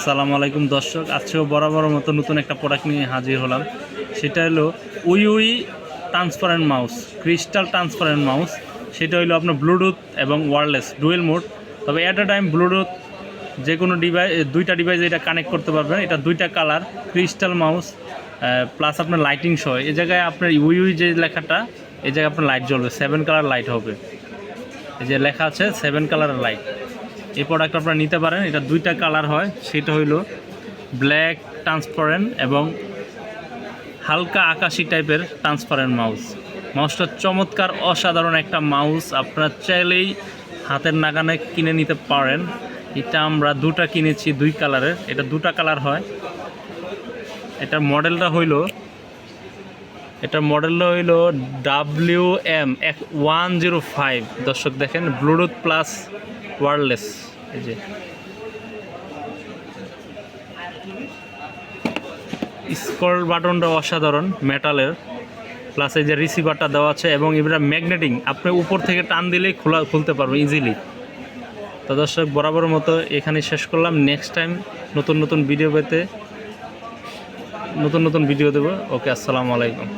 আসসালামু আলাইকুম দর্শক, আজকেও বরাবর মতো নতুন একটা প্রোডাক্ট নিয়ে হাজির হলাম। সেটা হলো we transparent mouse, crystal transparent mouse. সেটা হলো আপনার ব্লুটুথ এবং ওয়্যারলেস ডুয়েল মোড। তবে অ্যাট আ টাইম ব্লুটুথ যে কোনো ডিভাইস, দুইটা ডিভাইস এটা কানেক্ট করতে পারবেন। এটা দুইটা কালার ক্রিস্টাল মাউস প্লাস আপনার লাইটিং সহ। এই জায়গায় আপনার উই যে লেখাটা, এই জায়গায় আপনার লাইট জ্বলবে, 7 কালার লাইট হবে। এই যে লেখা আছে 7 কালারের লাইট। এই প্রোডাক্ট আপনারা নিতে পারেন। এটা দুইটা কালার হয়, সেটা হইল ব্ল্যাক ট্রান্সপারেন্ট এবং হালকা আকাশি টাইপের ট্রান্সপারেন্ট মাউস। মাউসটা চমৎকার অসাধারণ একটা মাউস, আপনারা চাইলেই হাতের নাগানে কিনে নিতে পারেন। এটা আমরা দুটা কিনেছি, দুই কালারের। এটা দুটা কালার হয়। এটার মডেলটা হইল WM105। দর্শক দেখেন, ব্লুটুথ প্লাস ওয়্যারলেস। এই যে স্ক্রল বাটনটা অসাধারণ মেটালের, প্লাস এই যে রিসিভারটা দেওয়া আছে এবং এটা ম্যাগনেটিং, আপনি উপর থেকে টান দিলেই খুলতে পারবেন ইজিলি। তো দর্শক, বরাবর মতো এখানে শেষ করলাম। নেক্সট টাইম নতুন নতুন ভিডিও পেতে নতুন ভিডিও দেবো। ওকে, আসসালামু আলাইকুম।